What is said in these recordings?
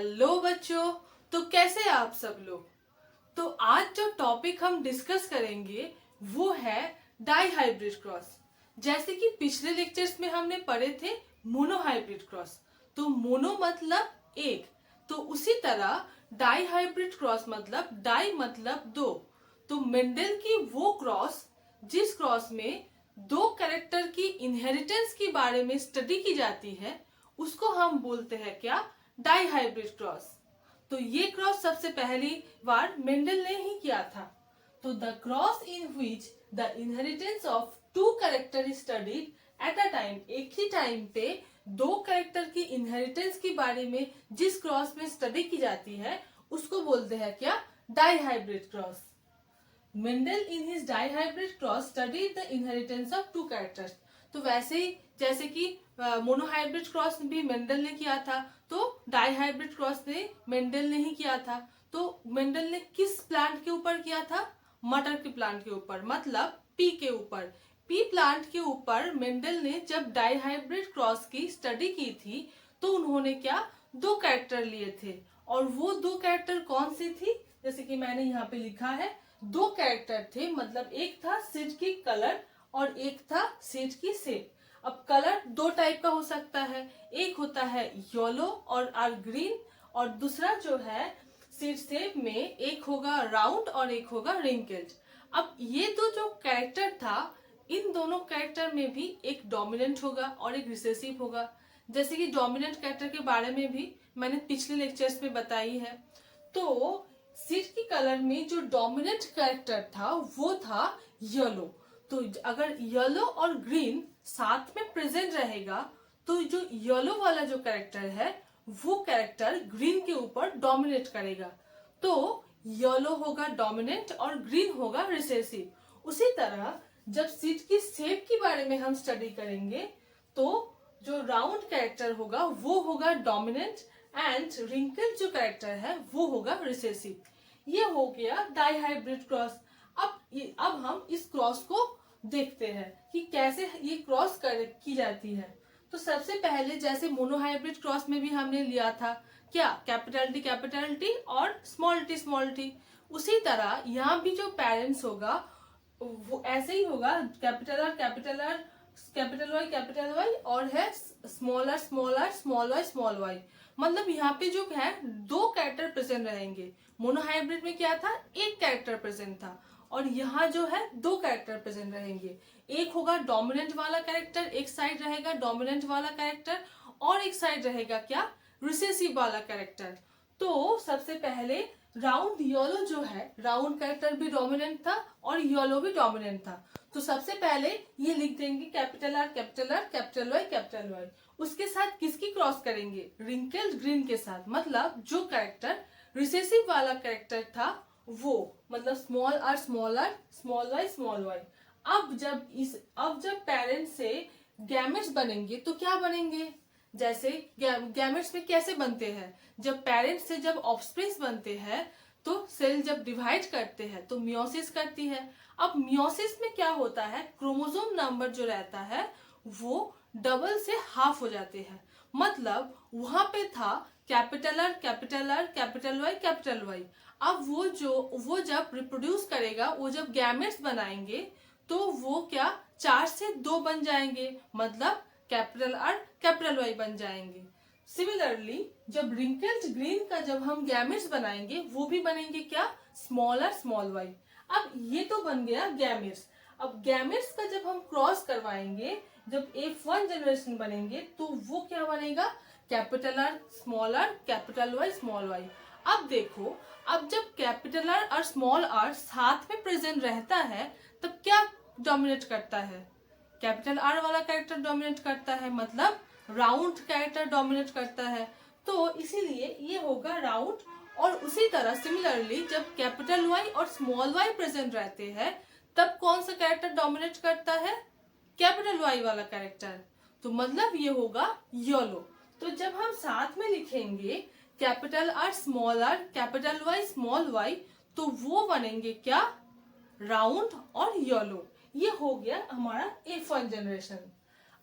Hello बच्चों। तो कैसे हैं आप सब लोग। तो आज जो टॉपिक हम डिस्कस करेंगे वो है डाई हाइब्रिड क्रॉस। जैसे कि पिछले लेक्चर्स में हमने पढ़े थे मोनो हाइब्रिड क्रॉस। तो मोनो मतलब एक, तो उसी तरह डाई हाइब्रिड क्रॉस मतलब डाई मतलब दो। तो मेंडल की वो क्रॉस जिस क्रॉस में दो कैरेक्टर की इनहेरिटेंस के बारे में स्टडी की जाती है उसको हम बोलते हैं क्या, डाई हाइब्रिड क्रॉस। तो ये क्रॉस सबसे पहली बार मेंडल ने ही किया था। तो the cross in which the inheritance of two character is studied at a time, एक ही टाइम पे दो कैरेक्टर की इनहेरिटेंस के बारे में जिस क्रॉस में स्टडी की जाती है उसको बोलते हैं क्या, dihybrid cross. Mendel in his dihybrid cross studied the inheritance of two characters. तो वैसे ही जैसे कि मोनो हाइब्रिड क्रॉस भी मेंडल ने किया था, तो डाई हाइब्रिड क्रॉस ने मेंडल ने ही किया था। तो मेंडल ने किस प्लांट के ऊपर किया था, मटर के प्लांट के ऊपर, मतलब पी के ऊपर। पी प्लांट के ऊपर मेंडल ने जब डाई हाइब्रिड क्रॉस की स्टडी की थी तो उन्होंने क्या, दो कैरेक्टर लिए थे। और वो दो कैरेक्टर कौन सी थी, जैसे कि मैंने यहाँ पे लिखा है, दो कैरेक्टर थे, मतलब एक था सीड की कलर और एक था सीड की शेप। अब कलर दो टाइप का हो सकता है, एक होता है येलो और ग्रीन, और दूसरा जो है सीड शेप में एक होगा राउंड और एक होगा रिंकल्ड। अब ये दो जो कैरेक्टर था, इन दोनों कैरेक्टर में भी एक डोमिनेंट होगा और एक रिसेसिव होगा। जैसे कि डोमिनेंट कैरेक्टर के बारे में भी मैंने पिछले लेक्चर्स में बताई है। तो सीड की कलर में जो डोमिनेंट कैरेक्टर था वो था येलो। तो अगर येलो और ग्रीन साथ में प्रेजेंट रहेगा तो जो येलो वाला जो कैरेक्टर है वो कैरेक्टर ग्रीन के ऊपर डोमिनेट करेगा। तो येलो होगा डोमिनेंट और ग्रीन होगा रिसेसिव। उसी तरह जब सीड की शेप के बारे में हम स्टडी करेंगे तो जो राउंड कैरेक्टर होगा वो होगा डोमिनेंट एंड रिंकल जो कैरेक्टर है वो होगा रिसेसिव। ये हो गया डाई हाइब्रिड क्रॉस। अब हम इस क्रॉस को देखते हैं कि कैसे ये क्रॉस की जाती है। तो सबसे पहले जैसे मोनोहाइब्रिड क्रॉस में भी हमने लिया था क्या, कैपिटल टी और स्मॉल टी, उसी तरह यहाँ भी जो पेरेंट्स होगा वो ऐसे ही होगा, कैपिटल आर कैपिटल वाई और है स्मॉल आर स्मॉल वाई। मतलब यहाँ पे जो है दो कैरेक्टर प्रेजेंट रहेंगे। मोनोहाइब्रिड में क्या था, एक कैरेक्टर प्रेजेंट था, और यहाँ जो है दो कैरेक्टर प्रेजेंट रहेंगे। एक होगा डोमिनेंट वाला कैरेक्टर, एक साइड रहेगा डोमिनेंट वाला कैरेक्टर, और एक साइड रहेगा क्या, रिसेसिव वाला कैरेक्टर। तो सबसे पहले राउंड येलो जो है, राउंड कैरेक्टर भी डोमिनेंट था और येलो भी डोमिनेंट था। तो सबसे पहले ये लिख देंगे कैपिटल आर कैपिटल वाई। उसके साथ किसकी क्रॉस करेंगे, रिंकल्ड ग्रीन के साथ। मतलब जो कैरेक्टर रिसेसिव वाला कैरेक्टर था वो, मतलब स्मॉल वाई। अब जब पेरेंट्स से गैमेट्स बनेंगे तो क्या बनेंगे, जैसे गैमेट्स में कैसे बनते हैं, जब पेरेंट्स से जब ऑफस्प्रिंग्स बनते हैं तो सेल जब डिवाइड करते हैं तो मियोसिस करती है। अब मियोसिस में क्या होता है, क्रोमोसोम नंबर जो रहता है वो डबल से हाफ हो जाते हैं। मतलब वहां पे था कैपिटल वाई। अब वो जब रिप्रोड्यूस करेगा, वो जब गैमेट्स बनाएंगे तो वो क्या, 4 से 2 बन जाएंगे, मतलब कैपिटल वाई बन जाएंगे। सिमिलरली जब रिंकल्ड ग्रीन का जब हम गैमेट्स बनाएंगे वो भी बनेंगे क्या, स्मॉल वाई। अब ये तो बन गया गैमेट्स। अब गैमेट्स का जब हम क्रॉस करवाएंगे, जब F1 जनरेशन बनेंगे तो वो क्या बनेगा, capital R capital Y small y. अब देखो, अब जब कैपिटल आर और स्मॉल आर साथ में प्रेजेंट रहता है तब क्या डोमिनेट करता है, कैपिटल आर वाला कैरेक्टर डोमिनेट करता है, मतलब राउंड कैरेक्टर डोमिनेट करता है। तो इसीलिए ये होगा राउंड। और उसी तरह सिमिलरली जब कैपिटल वाई और स्मॉल वाई प्रेजेंट रहते हैं तब कौन सा कैरेक्टर डोमिनेट करता है, कैपिटल वाई वाला कैरेक्टर। तो मतलब ये होगा येलो। तो जब हम साथ में लिखेंगे capital R capital Y small y, तो वो बनेंगे क्या, राउंड और येलो। ये हो गया हमारा F1 जनरेशन।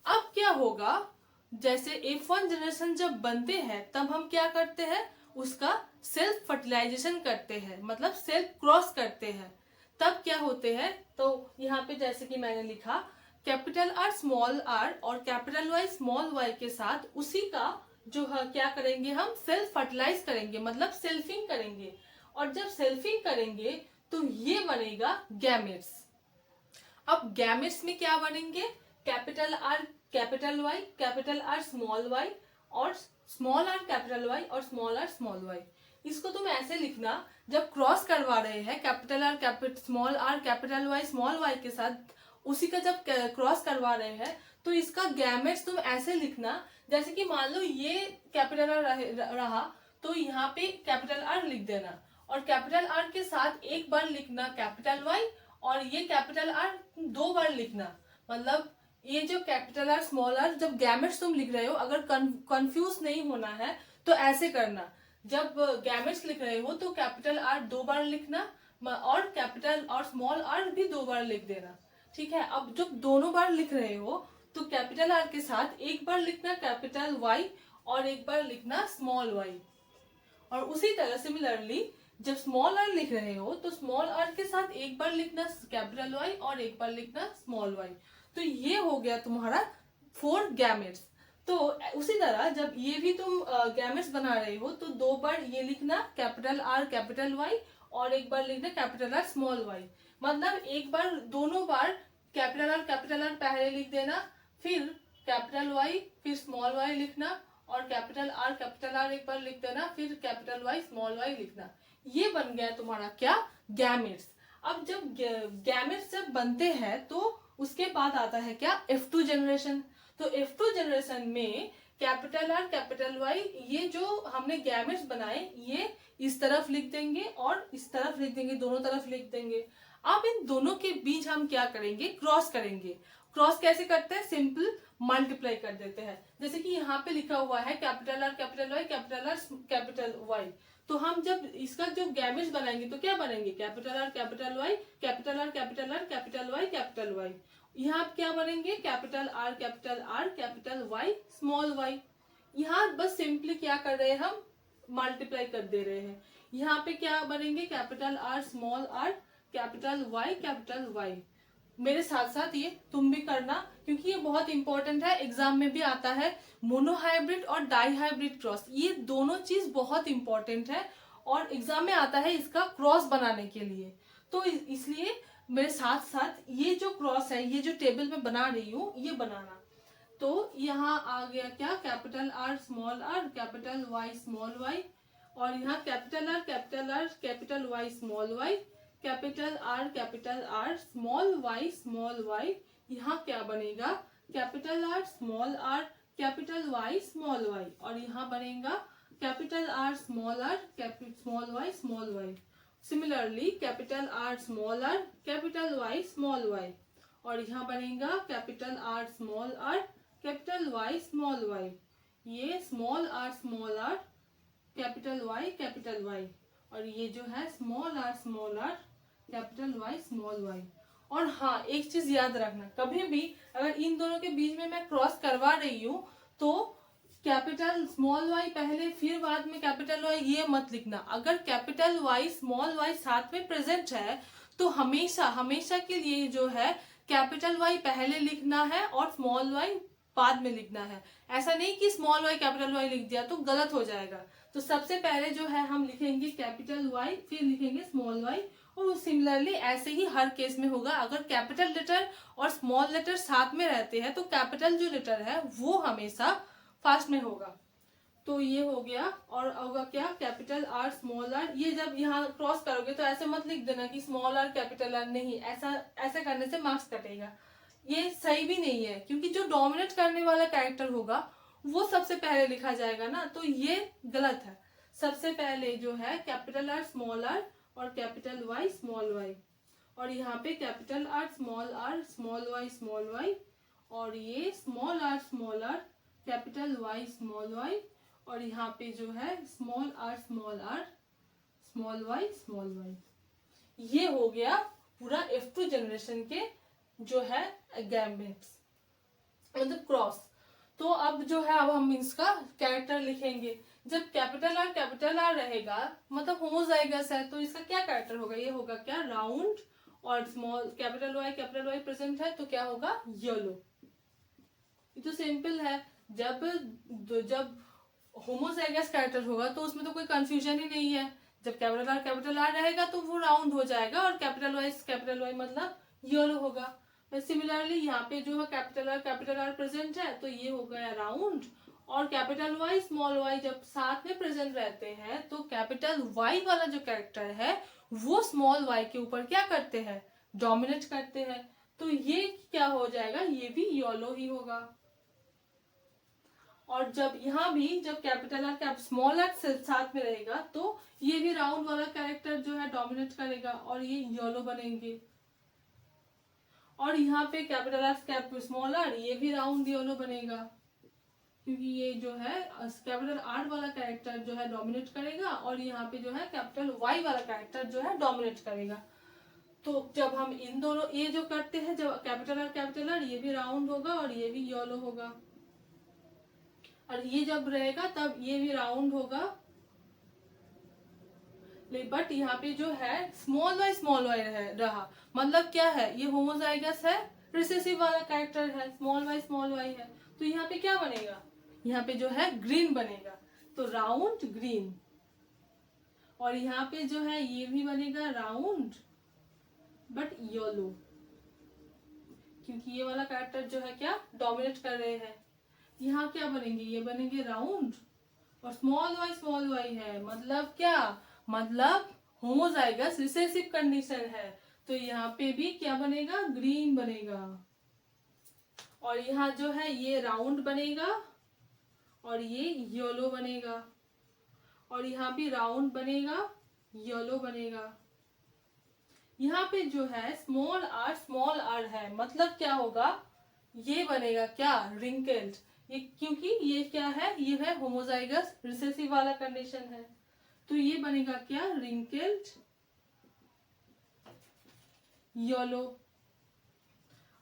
अब क्या होगा, जैसे F1 जनरेशन जब बनते हैं तब हम क्या करते हैं, उसका सेल्फ फर्टिलाइजेशन करते हैं, मतलब सेल्फ क्रॉस करते हैं, तब क्या होते हैं। तो यहाँ पे जैसे कि मैंने लिखा कैपिटल आर स्मॉल आर और कैपिटल वाई स्मॉल वाई के साथ उसी का जो है क्या करेंगे, हम सेल्फ फर्टिलाइज करेंगे, मतलब सेल्फिंग करेंगे। और जब सेल्फिंग करेंगे तो ये बनेगा गैमेट्स। अब गैमेट्स में क्या बनेंगे, capital R capital Y, capital R small y, और स्मॉल आर कैपिटल वाई, और स्मॉल आर स्मॉल वाई। इसको तुम ऐसे लिखना, जब क्रॉस करवा रहे हैं capital R small r capital Y small y के साथ, उसी का जब क्रॉस करवा रहे हैं तो इसका गैमेट्स तुम ऐसे लिखना, जैसे कि मान लो ये कैपिटल आर रहा तो यहाँ पे कैपिटल आर लिख देना, और कैपिटल आर के साथ एक बार लिखना कैपिटल वाई, और ये कैपिटल आर 2 बार लिखना। मतलब ये जो कैपिटल आर स्मॉल आर जब गैमेट्स तुम लिख रहे हो, अगर कंफ्यूज नहीं होना है तो ऐसे करना, जब गैमेट्स लिख रहे हो तो कैपिटल आर 2 बार लिखना, और कैपिटल और स्मॉल आर भी 2 बार लिख देना। ठीक है, अब जब दोनों बार लिख रहे हो तो कैपिटल आर के साथ एक बार लिखना कैपिटल वाई और एक बार लिखना स्मॉल वाई। और उसी तरह सिमिलरली जब स्मॉल आर लिख रहे हो तो स्मॉल आर के साथ एक बार लिखना कैपिटल वाई और एक बार लिखना स्मॉल वाई। तो ये हो गया तुम्हारा 4 गैमेट्स। तो उसी तरह जब ये भी तुम गैमेट्स बना रहे हो तो 2 बार ये लिखना कैपिटल आर कैपिटल वाई और एक बार लिखना कैपिटल आर स्मॉल वाई। मतलब एक बार दोनों बार कैपिटल आर पहले लिख देना, फिर कैपिटल वाई फिर स्मॉल वाई लिखना, और कैपिटल आर एक बार लिख देना, फिर कैपिटल वाई स्मॉल वाई लिखना। ये बन गया तुम्हारा क्या, गैमेट्स। अब जब गैमेट्स जब बनते हैं तो उसके बाद आता है क्या, F2 जनरेशन। तो F2 जनरेशन में कैपिटल आर कैपिटल वाई ये जो हमने गैमेट्स बनाए ये इस तरफ लिख देंगे और इस तरफ लिख देंगे, दोनों तरफ लिख देंगे। अब इन दोनों के बीच हम क्या करेंगे, क्रॉस करेंगे। क्रॉस कैसे करते हैं, सिंपल मल्टीप्लाई कर देते हैं। जैसे कि यहाँ पे लिखा हुआ है capital R capital Y capital R capital Y, तो हम जब इसका जो गैमेट्स बनाएंगे तो क्या बनेंगे, capital R capital Y capital R capital R capital Y capital Y. यहाँ क्या बनेंगे, capital R capital Y small y. यहाँ बस सिंपली क्या कर रहे हैं, हम मल्टीप्लाई कर दे रहे हैं। यहाँ पे क्या बनेंगे, capital R small r capital Y. मेरे साथ साथ ये तुम भी करना, क्योंकि ये बहुत इंपॉर्टेंट है, एग्जाम में भी आता है। मोनोहाइब्रिड और डाईहाइब्रिड क्रॉस, ये दोनों चीज बहुत इंपॉर्टेंट है और एग्जाम में आता है इसका क्रॉस बनाने के लिए। तो इसलिए मेरे साथ साथ ये जो क्रॉस है, ये जो टेबल में बना रही हूँ ये बनाना। तो यहाँ आ गया क्या, capital R capital Y small y, और यहाँ capital R capital Y small y, capital R small y. यहाँ क्या बनेगा, capital R capital Y small y, और यहाँ बनेगा capital R small y small y. Similarly capital R capital Y small y, और यहाँ बनेगा capital R capital Y small y. ये स्मॉल आर कैपिटल वाई, और ये जो है small r capital Y small y. और हाँ, एक चीज याद रखना, कभी भी अगर इन दोनों के बीच में मैं क्रॉस करवा रही हूँ तो कैपिटल स्मॉल वाई पहले फिर बाद में कैपिटल वाई, ये मत लिखना। अगर कैपिटल वाई स्मॉल वाई साथ में प्रेजेंट है तो हमेशा के लिए जो है कैपिटल वाई पहले लिखना है और स्मॉल वाई बाद में लिखना है। ऐसा नहीं कि स्मॉल वाई कैपिटल वाई लिख दिया तो गलत हो जाएगा। तो सबसे पहले जो है हम लिखेंगे कैपिटल वाई, फिर लिखेंगे स्मॉल वाई, और सिमिलरली ऐसे ही हर केस में होगा। अगर कैपिटल लेटर और स्मॉल लेटर साथ में रहते हैं तो कैपिटल जो लेटर है वो हमेशा फास्ट में होगा। तो ये हो गया, और होगा क्या, कैपिटल आर स्मॉल आर। ये जब यहाँ क्रॉस करोगे तो ऐसे मत लिख देना कि स्मॉल आर कैपिटल आर, नहीं, ऐसा करने से मार्क्स कटेगा। ये सही भी नहीं है, क्योंकि जो डोमिनेट करने वाला कैरेक्टर होगा वो सबसे पहले लिखा जाएगा ना, तो ये गलत है। सबसे पहले जो है कैपिटल आर और कैपिटल वाई स्मॉल वाई, और यहाँ पे कैपिटल आर स्मॉल वाई, और ये small r capital Y small y, और यहाँ पे जो है स्मॉल आर स्मॉल वाई। ये हो गया पूरा F2 जनरेशन के जो है गैमेट्स, मतलब क्रॉस। तो अब जो है अब हम इसका कैरेक्टर लिखेंगे। जब कैपिटल आर रहेगा मतलब होमोजाइगस है, तो इसका क्या कैरेक्टर होगा, ये होगा क्या राउंड, और स्मॉल कैपिटल वाई प्रेजेंट है तो क्या होगा येलो। ये तो सिंपल है। जब जब होमोजाइगस कैरेक्टर होगा तो उसमें तो कोई कंफ्यूजन ही नहीं है। जब कैपिटल आर रहेगा तो वो राउंड हो जाएगा, और कैपिटल वाई मतलब येलो होगा। सिमिलरली यहाँ पे जो है कैपिटल आर प्रेजेंट है तो ये हो गया राउंड, और कैपिटल वाई स्मॉल वाई जब साथ में प्रेजेंट रहते हैं तो कैपिटल वाई वाला जो कैरेक्टर है वो स्मॉल वाई के ऊपर क्या करते हैं, डोमिनेट करते हैं। तो ये क्या हो जाएगा, ये भी येलो ही होगा। और जब यहाँ भी जब कैपिटल आर स्मॉल आर साथ में रहेगा तो ये भी राउंड वाला कैरेक्टर जो है डोमिनेट करेगा और ये येलो बनेंगे। और यहाँ पे कैपिटल आर स्मॉल आर ये भी राउंड येलो बनेगा, क्योंकि ये जो है कैपिटल आर वाला कैरेक्टर जो है डोमिनेट करेगा, और यहाँ पे जो है कैपिटल वाई वाला कैरेक्टर जो है डोमिनेट करेगा। तो जब हम इन दोनों ये जो करते हैं, जब कैपिटल आर ये भी राउंड होगा और ये भी येलो होगा, और ये जब रहेगा तब ये भी राउंड होगा। बट यहाँ पे जो है स्मॉल वाई रहा, मतलब क्या है, ये होमोजाइगस है, रिसेसिव वाला कैरेक्टर है, स्मॉल वाई है, तो यहाँ पे क्या बनेगा, यहाँ पे जो है ग्रीन बनेगा, तो राउंड ग्रीन। और यहाँ पे जो है ये भी बनेगा राउंड बट येलो, क्योंकि ये वाला कैरेक्टर जो है क्या डोमिनेट कर रहे हैं। यहाँ क्या बनेंगे, ये बनेंगे राउंड, और स्मॉल वाई है मतलब क्या, मतलब होमोजाइगस रिसेसिव कंडीशन है, तो यहाँ पे भी क्या बनेगा, ग्रीन बनेगा। और यहाँ जो है ये राउंड बनेगा और ये येलो बनेगा, और यहाँ भी राउंड बनेगा, येलो बनेगा। यहाँ पे जो है स्मॉल आर है, मतलब क्या होगा, ये बनेगा क्या रिंकल्ड, ये क्योंकि ये क्या है, ये है होमोजाइगस रिसेसिव वाला कंडीशन है, तो ये बनेगा क्या रिंकल्ड येलो।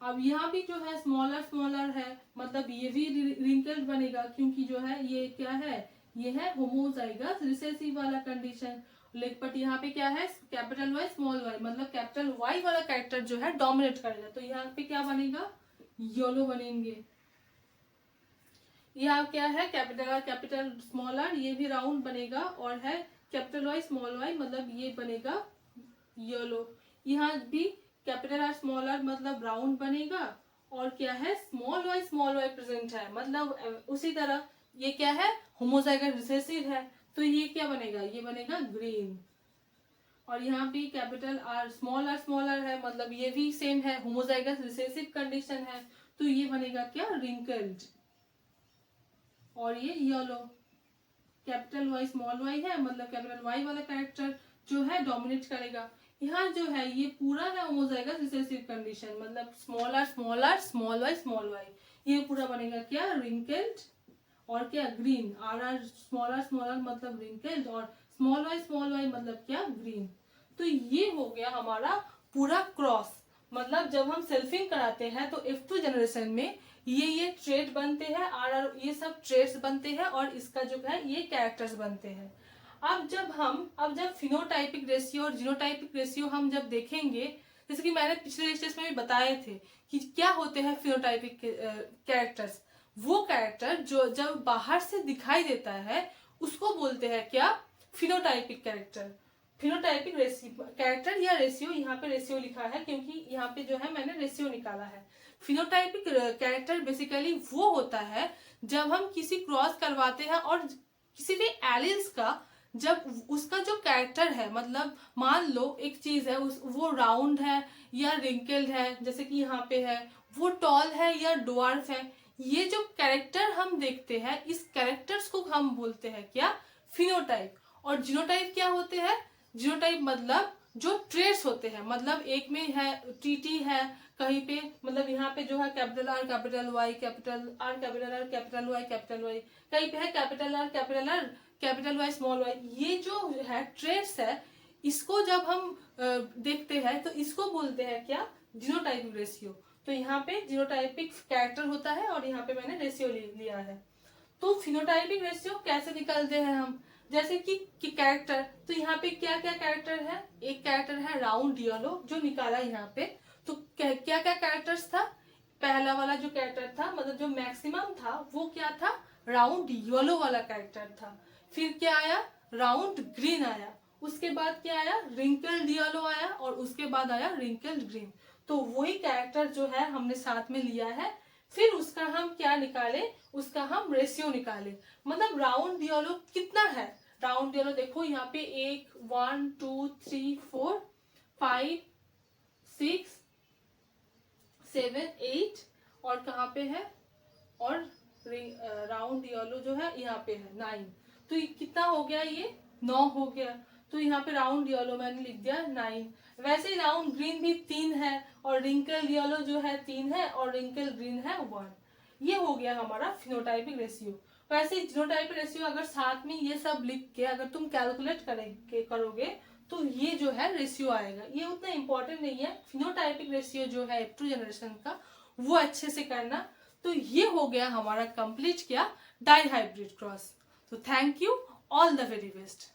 अब यहाँ भी जो है स्मॉल आर है, मतलब ये भी रिंकल्ड बनेगा, क्योंकि जो है ये क्या है, ये है होमोजाइगस रिसेसिव वाला कंडीशन। बट यहाँ पे क्या है कैपिटल वाई स्मॉल वाई, मतलब कैपिटल वाई वाला कैरेक्टर जो है डोमिनेट करेगा, तो यहाँ पे क्या बनेगा, येलो बनेंगे। यहाँ क्या है कैपिटल स्मॉल आर ये भी राउंड बनेगा, और है कैपिटल वाई स्मॉल वाई मतलब ये बनेगा येलो। यहाँ भी कैपिटल आर स्मॉल आर मतलब राउंड बनेगा, और क्या है स्मॉल वाई प्रेजेंट है, मतलब उसी तरह ये क्या है होमोजाइगस रिसेसिव है, तो ये क्या बनेगा, ये बनेगा ग्रीन। और यहाँ भी कैपिटल आर स्मॉल आर है, मतलब ये भी सेम है होमोजाइगस रिसेसिव कंडीशन है, तो ये बनेगा क्या रिंकल्ड, और ये yellow. Capital Y small y है, मतलब कैपिटल वाई वाला कैरेक्टर जो है डोमिनेट करेगा। यहाँ जो है ये पूरा है होमोजाइगस रिसेसिव कंडीशन, मतलब स्मॉल वाई ये पूरा बनेगा क्या रिंकल्ड, और क्या ग्रीन, आर स्मॉल आर मतलब रिंकल्ड, और स्मॉल वाई मतलब क्या ग्रीन। तो ये हो गया हमारा पूरा क्रॉस। मतलब जब हम सेल्फिंग कराते हैं तो F2 जनरेशन में ये ट्रेड बनते हैं, आर ये सब ट्रेड्स बनते हैं, और इसका जो है ये कैरेक्टर्स बनते हैं। अब जब फिनोटाइपिक रेशियो और जीनोटाइपिक रेशियो हम जब देखेंगे, जैसे कि मैंने पिछले लेक्चर्स में भी बताए थे कि क्या होते हैं फिनोटाइपिक कैरेक्टर्स। वो कैरेक्टर जो जब बाहर से दिखाई देता है उसको बोलते हैं क्या, फिनोटाइपिक कैरेक्टर, फिनोटाइपिक कैरेक्टर या रेशियो। यहाँ पे रेशियो लिखा है क्योंकि यहाँ पे जो है मैंने रेशियो निकाला है। फिनोटाइपिक कैरेक्टर बेसिकली वो होता है जब हम किसी क्रॉस करवाते हैं और किसी भी एलियंस का जब उसका जो कैरेक्टर है, मतलब मान लो एक चीज है वो राउंड है या रिंकल्ड है, जैसे कि यहाँ पे है, वो टॉल है या डवार्फ है, ये जो कैरेक्टर हम देखते हैं इस कैरेक्टर्स को हम बोलते हैं क्या, फिनोटाइप। और जीनोटाइप क्या होते हैं, जीनोटाइप मतलब जो ट्रेड्स होते हैं, मतलब एक में है टीटी है, कहीं पे मतलब यहाँ पे जो है capital R capital Y capital R capital Y कहीं पे है कैपिटल वाई स्मॉल वाई, ये जो है ट्रेड्स है, इसको जब हम देखते हैं तो इसको बोलते हैं क्या, जीनोटाइपिक रेशियो। तो यहाँ पे जीनोटाइपिक कैरेक्टर होता है और यहाँ पे मैंने रेशियो लिया है। तो फिनोटाइपिक रेशियो कैसे निकालते हैं हम, जैसे कि कैरेक्टर, तो यहाँ पे क्या क्या कैरेक्टर है, एक कैरेक्टर है राउंड येलो जो निकाला यहाँ पे। तो क्या क्या कैरेक्टर्स था, पहला वाला जो कैरेक्टर था मतलब जो मैक्सिमम था वो क्या था, राउंड येलो वाला कैरेक्टर था। फिर क्या आया, राउंड ग्रीन आया, उसके बाद क्या आया, रिंकल्ड येलो आया, और उसके बाद आया रिंकल्ड ग्रीन। तो वही कैरेक्टर जो है हमने साथ में लिया है। फिर उसका हम क्या निकाले, उसका हम रेशियो निकाले, मतलब राउंड येलो कितना है। राउंड येलो देखो यहाँ पे 1 1 2 3 4 5 6 7 8 और कहाँ पे है, और राउंड येलो जो है यहाँ पे है 9। तो ये कितना हो गया, ये 9 हो गया। तो यहाँ पे राउंड येलो मैंने लिख दिया 9। वैसे ही राउंड ग्रीन भी 3 है, और रिंकल येलो जो है 3 है, और रिंकल ग्रीन है 1। ये हो गया हमारा फिनोटाइपिक रेशियो। वैसे जीनोटाइपिक रेशियो अगर साथ में ये सब लिख के अगर तुम कैलकुलेट करोगे तो ये जो है रेशियो आएगा। ये उतना इंपॉर्टेंट नहीं है, फिनोटाइपिक रेशियो जो है F2 जनरेशन का वो अच्छे से करना। तो ये हो गया हमारा कंप्लीट क्या, डाई हाइब्रिड क्रॉस। तो thank you, all the very best.